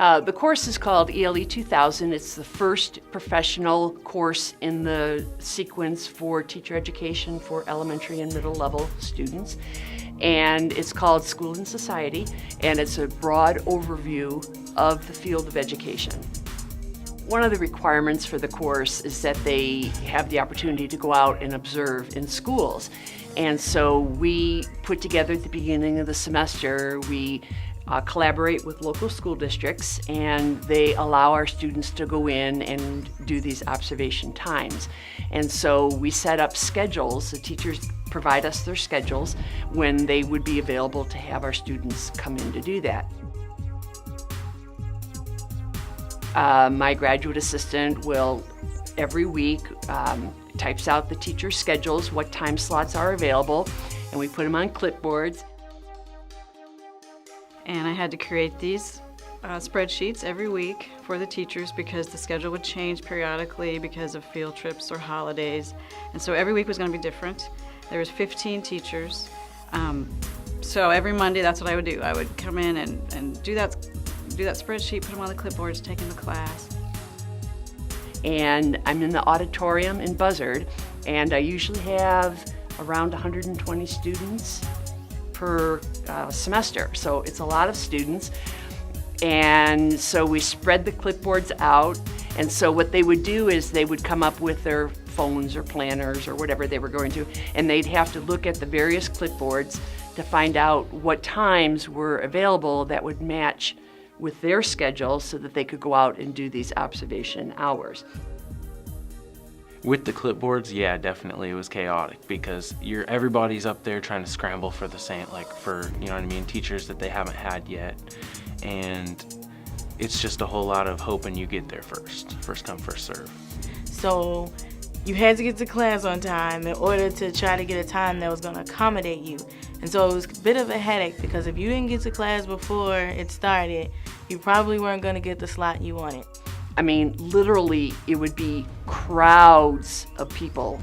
The course is called ELE 2000. It's the first professional course in the sequence for teacher education for elementary and middle level students. And it's called School and Society, and it's a broad overview of the field of education. One of the requirements for the course is that they have the opportunity to go out and observe in schools. And so we put together at the beginning of the semester, we collaborate with local school districts, and they allow our students to go in and do these observation times. And so we set up schedules. The teachers provide us their schedules when they would be available to have our students come in to do that. My graduate assistant will, every week, types out the teacher's schedules, what time slots are available, and we put them on clipboards. And I had to create these spreadsheets every week for the teachers because the schedule would change periodically because of field trips or holidays. And so every week was going to be different. There was 15 teachers. So every Monday, that's what I would do. I would come in and do that spreadsheet, put them on the clipboards, take them to class. And I'm in the auditorium in Buzzard, and I usually have around 120 students per semester. So it's a lot of students. And so we spread the clipboards out. And so what they would do is they would come up with their phones or planners or whatever they were going to, and they'd have to look at the various clipboards to find out what times were available that would match with their schedule so that they could go out and do these observation hours. With the clipboards, yeah, definitely it was chaotic because everybody's up there trying to scramble for the same, for, you know what I mean, teachers that they haven't had yet. And it's just a whole lot of hoping you get there first come, first serve. So you had to get to class on time in order to try to get a time that was going to accommodate you. And so it was a bit of a headache because if you didn't get to class before it started, you probably weren't going to get the slot you wanted. I mean, literally, it would be crowds of people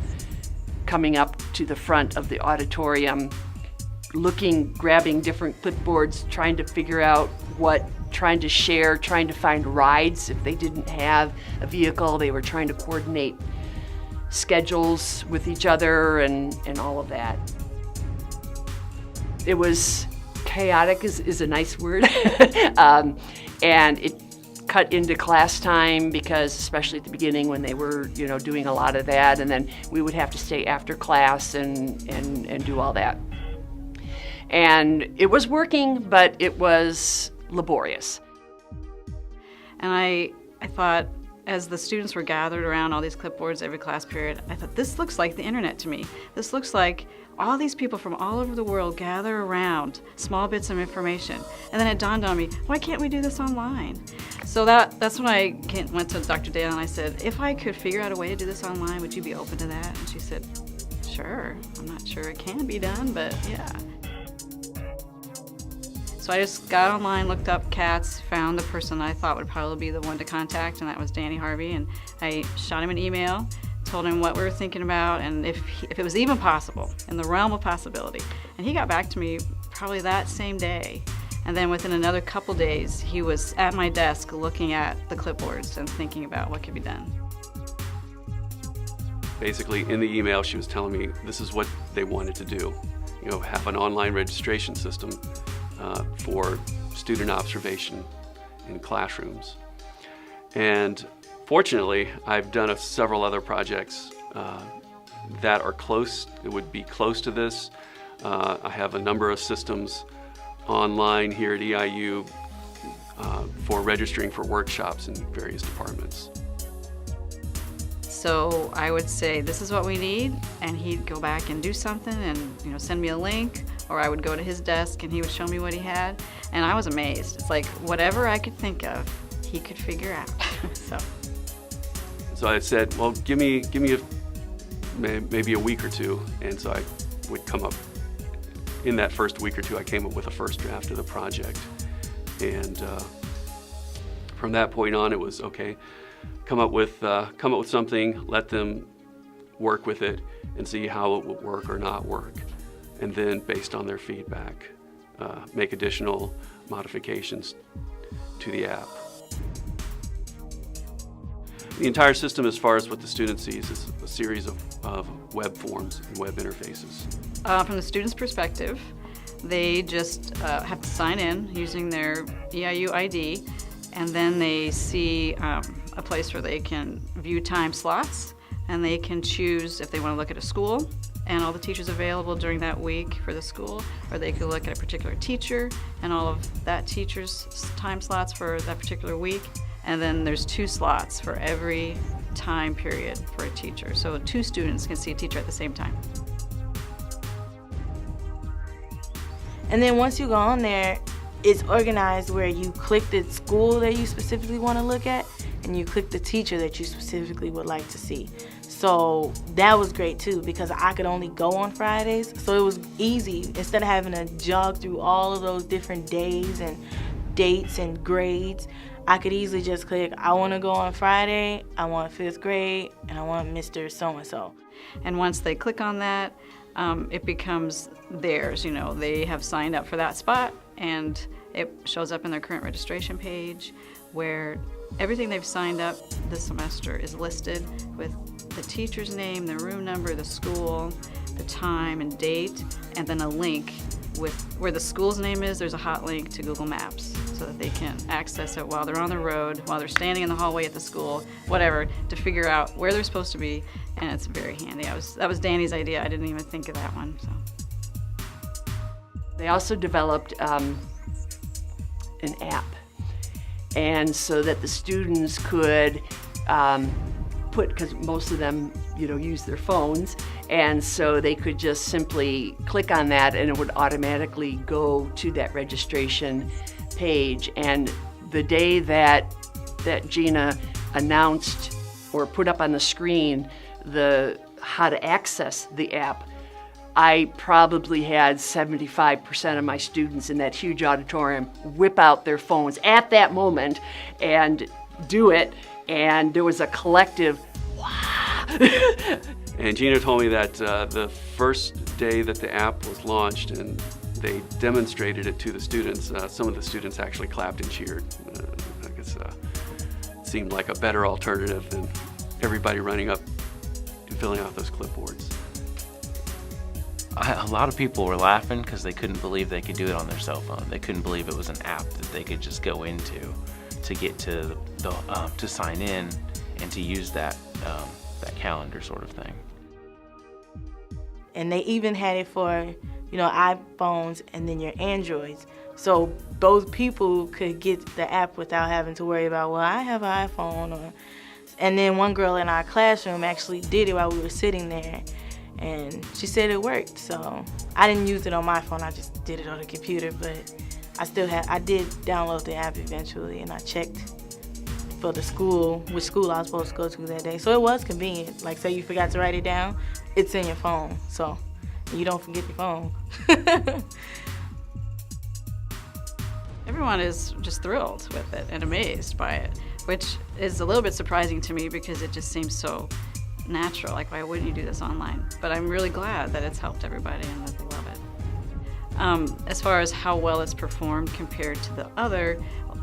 coming up to the front of the auditorium, grabbing different clipboards, trying to figure out trying to share, trying to find rides. If they didn't have a vehicle, they were trying to coordinate schedules with each other and all of that. It was chaotic is a nice word. And it cut into class time because, especially at the beginning when they were, doing a lot of that, and then we would have to stay after class and do all that. And it was working, but it was laborious. And I thought, as the students were gathered around all these clipboards every class period, I thought, this looks like the internet to me. This looks like all these people from all over the world gather around small bits of information. And then it dawned on me, why can't we do this online? So that's when I went to Dr. Dale and I said, if I could figure out a way to do this online, would you be open to that? And she said, sure. I'm not sure it can be done, but yeah. So I just got online, looked up CATS, found the person I thought would probably be the one to contact, and that was Danny Harvey. And I shot him an email, told him what we were thinking about, and if it was even possible, in the realm of possibility. And he got back to me probably that same day. And then within another couple days, he was at my desk looking at the clipboards and thinking about what could be done. Basically, in the email, she was telling me this is what they wanted to do. Have an online registration system for student observation in classrooms. And fortunately, I've done several other projects that are close. It would be close to this. I have a number of systems online here at EIU for registering for workshops in various departments. So I would say, this is what we need, and he'd go back and do something and send me a link, or I would go to his desk and he would show me what he had, and I was amazed. It's like whatever I could think of, he could figure out. So I said, well, give me maybe a week or two, and so I would come up. In that first week or two, I came up with a first draft of the project, and from that point on, it was okay. Come up with something, let them work with it, and see how it would work or not work, and then based on their feedback, make additional modifications to the app. The entire system, as far as what the student sees, is a series of web forms and web interfaces. From the student's perspective, they just have to sign in using their EIU ID, and then they see a place where they can view time slots, and they can choose if they want to look at a school and all the teachers available during that week for the school, or they could look at a particular teacher and all of that teacher's time slots for that particular week. And then there's 2 slots for every time period for a teacher. So 2 students can see a teacher at the same time. And then once you go on there, it's organized where you click the school that you specifically want to look at, and you click the teacher that you specifically would like to see. So that was great too, because I could only go on Fridays. So it was easy. Instead of having to jog through all of those different days and dates and grades, I could easily just click, I want to go on Friday, I want 5th grade, and I want Mr. So-and-so. And once they click on that, it becomes theirs. You know, they have signed up for that spot, and it shows up in their current registration page where everything they've signed up this semester is listed with the teacher's name, the room number, the school, the time and date, and then a link with where the school's name is. There's a hot link to Google Maps so that they can access it while they're on the road, while they're standing in the hallway at the school, whatever, to figure out where they're supposed to be, and it's very handy. That was Danny's idea. I didn't even think of that one. So. They also developed an app, and so that the students could because most of them, use their phones, and so they could just simply click on that and it would automatically go to that registration page. And the day that Gina announced or put up on the screen how to access the app, I probably had 75% of my students in that huge auditorium whip out their phones at that moment and do it, and there was a collective wow. And Gina told me that the first day that the app was launched and they demonstrated it to the students, some of the students actually clapped and cheered. I guess it seemed like a better alternative than everybody running up and filling out those clipboards. A lot of people were laughing because they couldn't believe they could do it on their cell phone. They couldn't believe it was an app that they could just go into to get to to sign in and to use that calendar sort of thing. And they even had it for, iPhones and then your Androids. So those people could get the app without having to worry about, well, I have an iPhone. And then one girl in our classroom actually did it while we were sitting there. And she said it worked. So I didn't use it on my phone. I just did it on the computer. But I did download the app eventually, and I checked for the school, which school I was supposed to go to that day. So it was convenient. Like, say you forgot to write it down, it's in your phone. So you don't forget your phone. Everyone is just thrilled with it and amazed by it, which is a little bit surprising to me because it just seems so natural. Like, why wouldn't you do this online? But I'm really glad that it's helped everybody and that they love it. As far as how well it's performed compared to the other,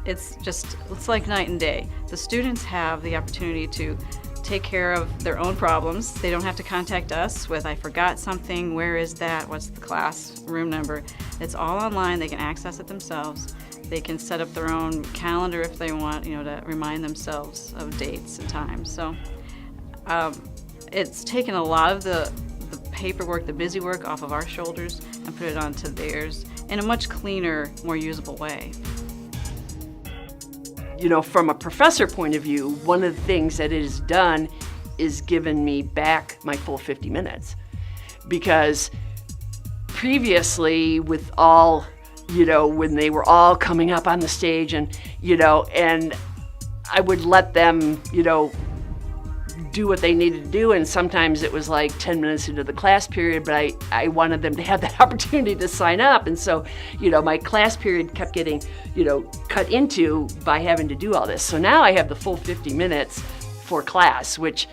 it's like night and day. The students have the opportunity to take care of their own problems. They don't have to contact us with, I forgot something, where is that, what's the class room number. It's all online. They can access it themselves. They can set up their own calendar if they want, to remind themselves of dates and times. So it's taken a lot of the paperwork, the busy work off of our shoulders and put it onto theirs in a much cleaner, more usable way. From a professor point of view, one of the things that it has done is given me back my full 50 minutes. Because previously, with all, when they were all coming up on the stage and I would let them, do what they needed to do, and sometimes it was like 10 minutes into the class period, but I wanted them to have that opportunity to sign up, and so my class period kept getting cut into by having to do all this. So now I have the full 50 minutes for class, which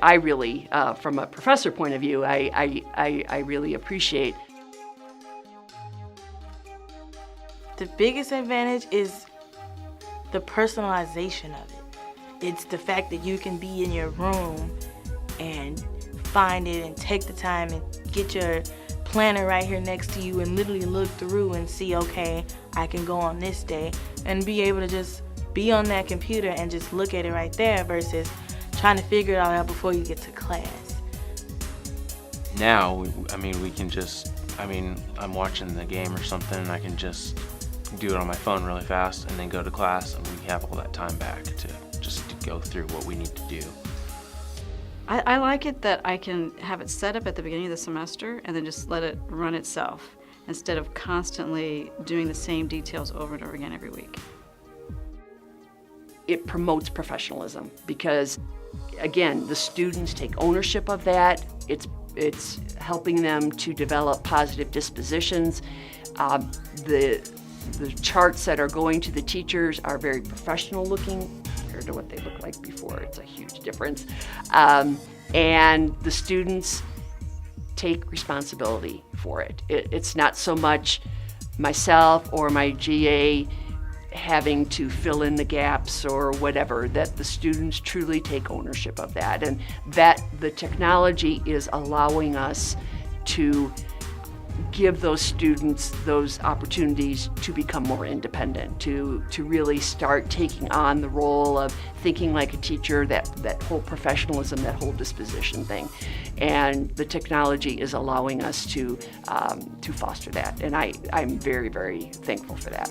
I really, from a professor point of view, I really appreciate. The biggest advantage is the personalization of it. It's the fact that you can be in your room and find it and take the time and get your planner right here next to you and literally look through and see, okay, I can go on this day, and be able to just be on that computer and just look at it right there versus trying to figure it all out before you get to class. Now, I mean, we can just, I'm watching the game or something and I can just do it on my phone really fast and then go to class, and we have all that time back to just to go through what we need to do. I like it that I can have it set up at the beginning of the semester and then just let it run itself instead of constantly doing the same details over and over again every week. It promotes professionalism because, again, the students take ownership of that. It's helping them to develop positive dispositions. The charts that are going to the teachers are very professional looking compared to what they looked like before. It's a huge difference. And the students take responsibility for it. It's not so much myself or my GA having to fill in the gaps or whatever, that the students truly take ownership of that, and that the technology is allowing us to give those students those opportunities to become more independent, to really start taking on the role of thinking like a teacher, that whole professionalism, that whole disposition thing. And the technology is allowing us to foster that, and I'm very, very thankful for that.